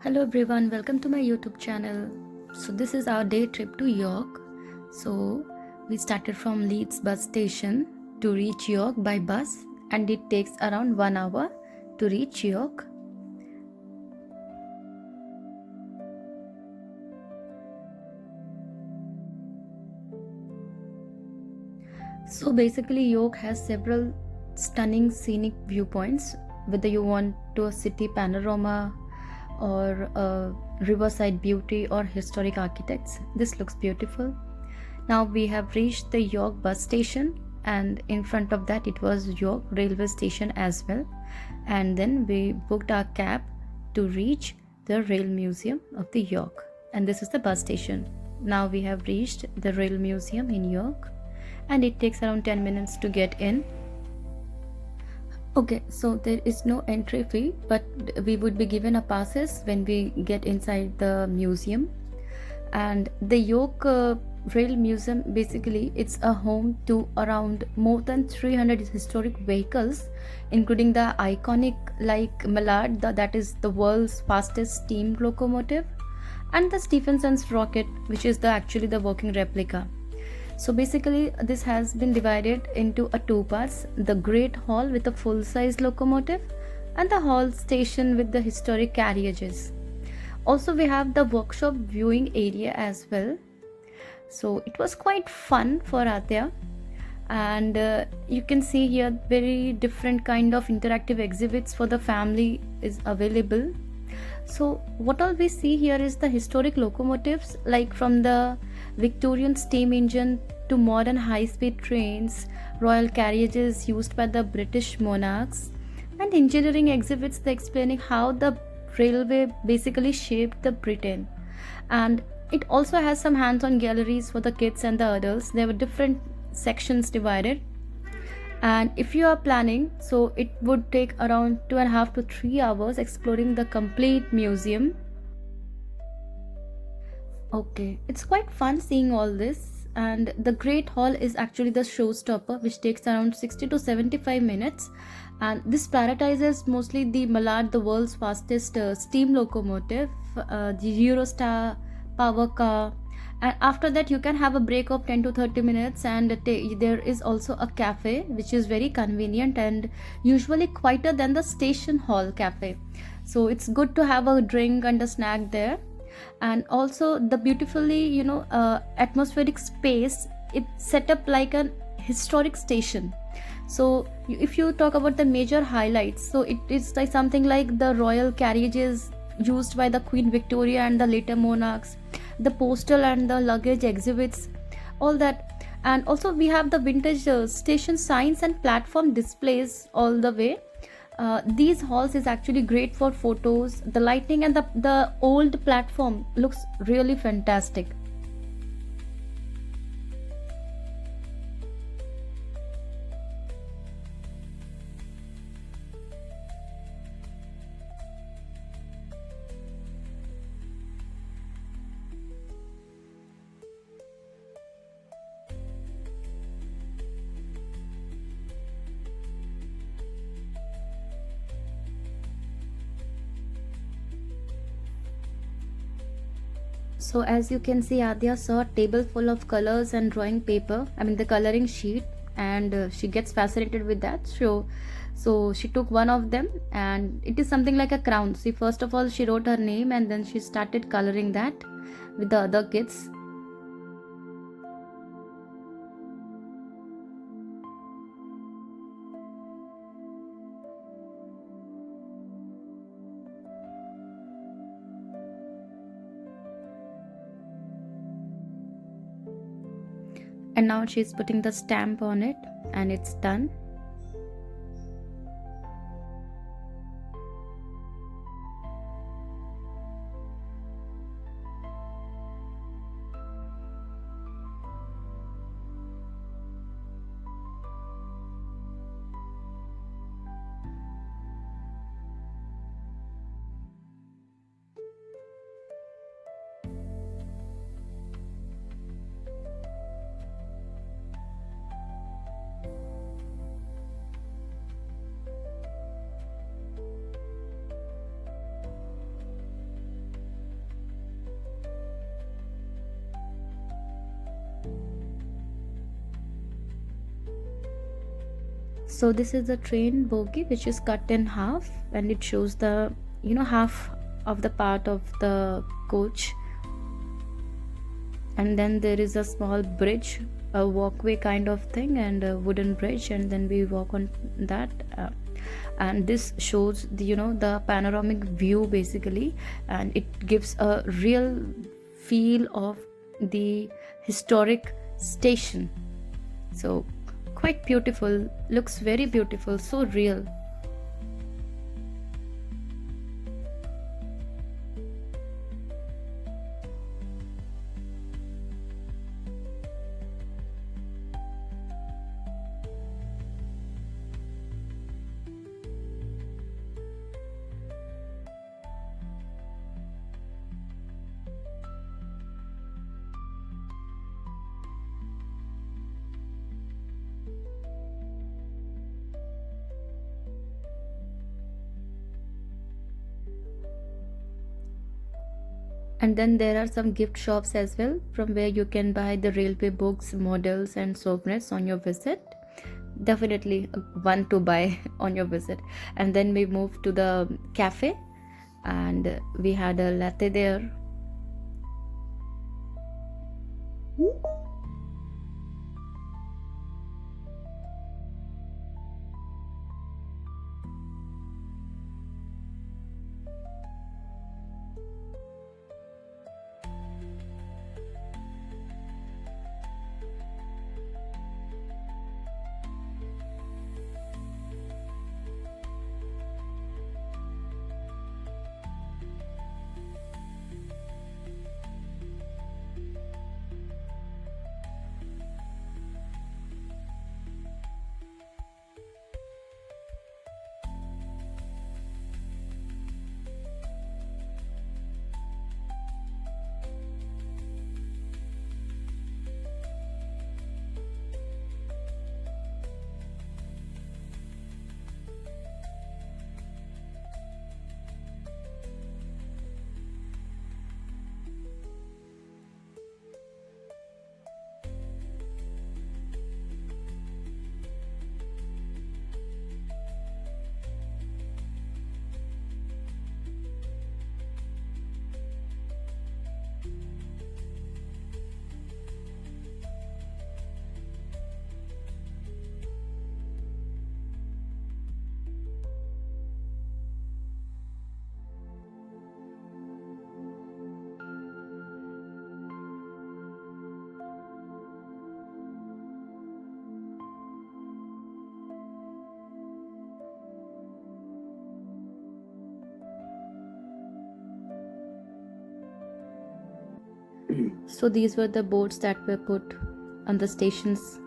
Hello everyone, welcome to my YouTube channel. So this is our day trip to York. So we started from Leeds bus station to reach York by bus, and it takes around 1 hour to reach York. So basically York has several stunning scenic viewpoints, whether you want to a city panorama or a riverside beauty or historic architects. This looks beautiful. Now we have reached the York bus station, and in front of that it was York railway station as well. And then we booked our cab to reach the Rail Museum of the York. And this is the bus station. Now we have reached the Rail Museum in York, and it takes around 10 minutes to get in. Okay, so there is no entry fee, but we would be given a passes when we get inside the museum. And the York Rail Museum, basically it's a home to around more than 300 historic vehicles, including the iconic like Mallard, that is the world's fastest steam locomotive, and the Stephenson's rocket, which is actually the working replica. So basically this has been divided into two parts: the Great Hall with a full-size locomotive, and the Hall Station with the historic carriages. Also we have the workshop viewing area as well. So it was quite fun for Atya, and you can see here very different kind of interactive exhibits for the family is available. So what all we see here is the historic locomotives, like from the Victorian steam engine to modern high-speed trains, royal carriages used by the British monarchs, and engineering exhibits explaining how the railway basically shaped the Britain. And it also has some hands-on galleries for the kids and the adults. There were different sections divided, and if you are planning, so it would take around 2.5 to 3 hours exploring the complete museum. Okay, it's quite fun seeing all this. And the Great Hall is actually the showstopper, which takes around 60 to 75 minutes. And this prioritizes mostly the Mallard, the world's fastest steam locomotive, the Eurostar power car. And after that, you can have a break of 10 to 30 minutes. And there is also a cafe, which is very convenient and usually quieter than the station hall cafe. So it's good to have a drink and a snack there. And also the beautifully atmospheric space, it's set up like an historic station. So if you talk about the major highlights, so it is like something like the royal carriages used by the Queen Victoria and the later monarchs, the postal and the luggage exhibits, all that. And also we have the vintage station signs and platform displays all the way. These halls is actually great for photos. The lighting and the old platform looks really fantastic. So as you can see, Adya saw a table full of colors and drawing paper, I mean the coloring sheet, and she gets fascinated with that. So she took one of them, and it is something like a crown. See, first of all she wrote her name, and then she started coloring that with the other kids. And now she's putting the stamp on it, and it's done. So this is the train bogie which is cut in half, and it shows the, half of the part of the coach. And then there is a small bridge, a walkway kind of thing, and a wooden bridge, and then we walk on that. And this shows the, the panoramic view basically, and it gives a real feel of the historic station. So quite beautiful, looks very beautiful, so real. And then there are some gift shops as well, from where you can buy the railway books, models, and souvenirs on your visit. Definitely one to buy on your visit. And then we moved to the cafe, and we had a latte there. So these were the boards that were put on the stations.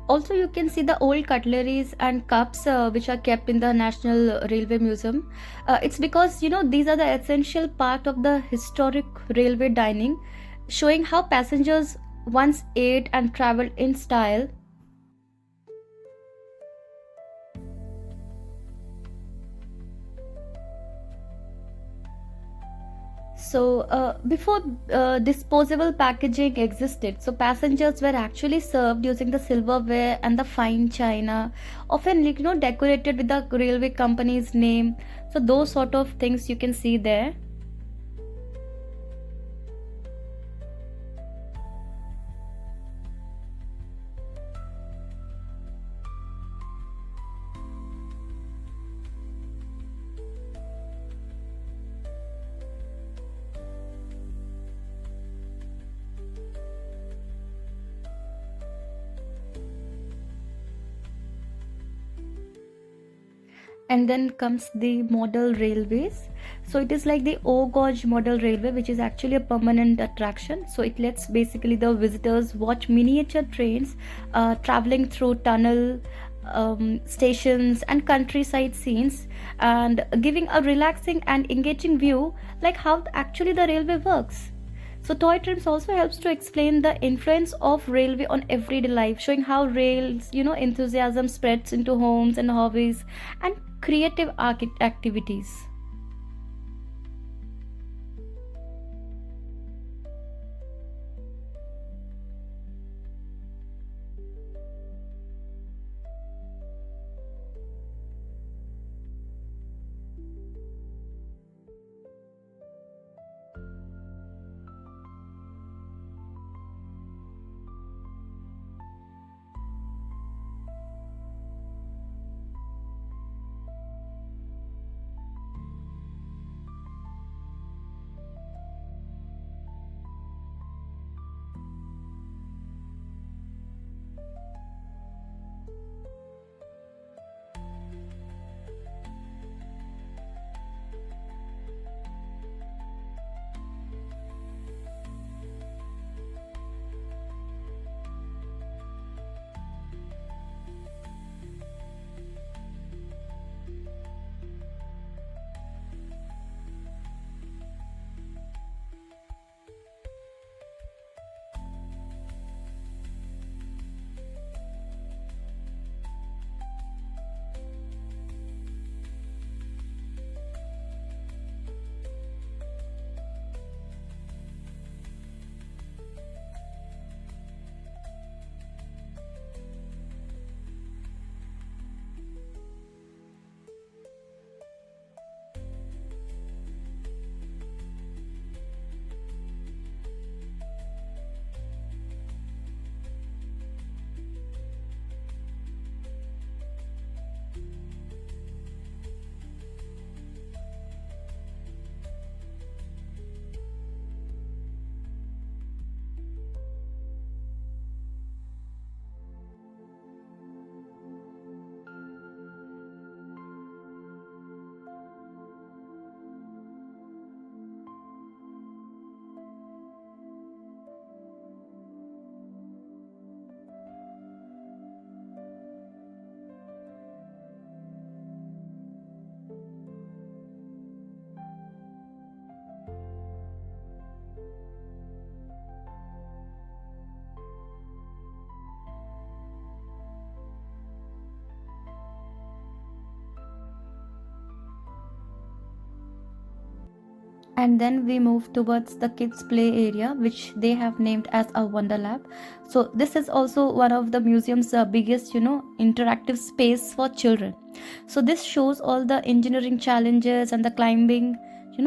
Also, you can see the old cutleries and cups which are kept in the National Railway Museum. It's because, these are the essential part of the historic railway dining, showing how passengers once ate and traveled in style. So, before disposable packaging existed, so passengers were actually served using the silverware and the fine china, often decorated with the railway company's name. So, those sort of things you can see there. And then comes the model railways. So it is like the O-Gauge model railway, which is actually a permanent attraction. So it lets basically the visitors watch miniature trains traveling through tunnel stations and countryside scenes, and giving a relaxing and engaging view like how actually the railway works. So toy trains also helps to explain the influence of railway on everyday life, showing how rails, enthusiasm spreads into homes and hobbies and creative activities. And then we move towards the kids play area, which they have named as a wonder lab. So this is also one of the museum's biggest interactive space for children. So this shows all the engineering challenges and the climbing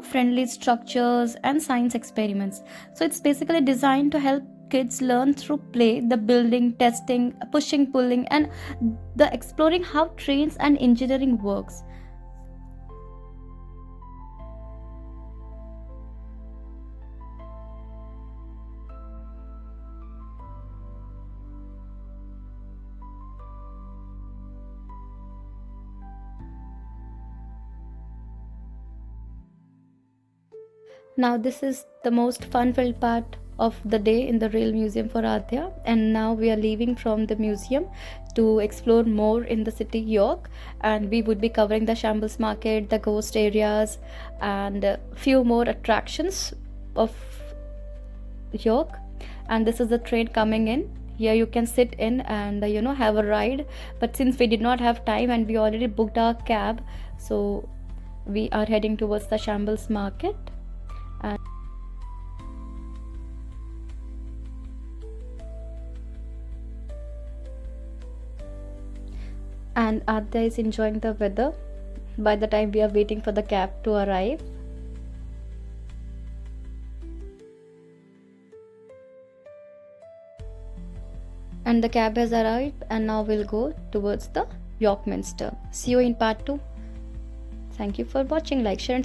friendly structures and science experiments. So it's basically designed to help kids learn through play, the building, testing, pushing, pulling, and the exploring how trains and engineering works. Now, this is the most fun filled part of the day in the Rail Museum for Adya, and now we are leaving from the museum to explore more in the city York, and we would be covering the Shambles Market, the ghost areas, and a few more attractions of York. And this is the train coming in. Here you can sit in and have a ride. But since we did not have time and we already booked our cab, so we are heading towards the Shambles Market. And Adya is enjoying the weather by the time we are waiting for the cab to arrive. And the cab has arrived, and now we'll go towards the York Minster. See you in part 2. Thank you for watching. Like, share, and subscribe.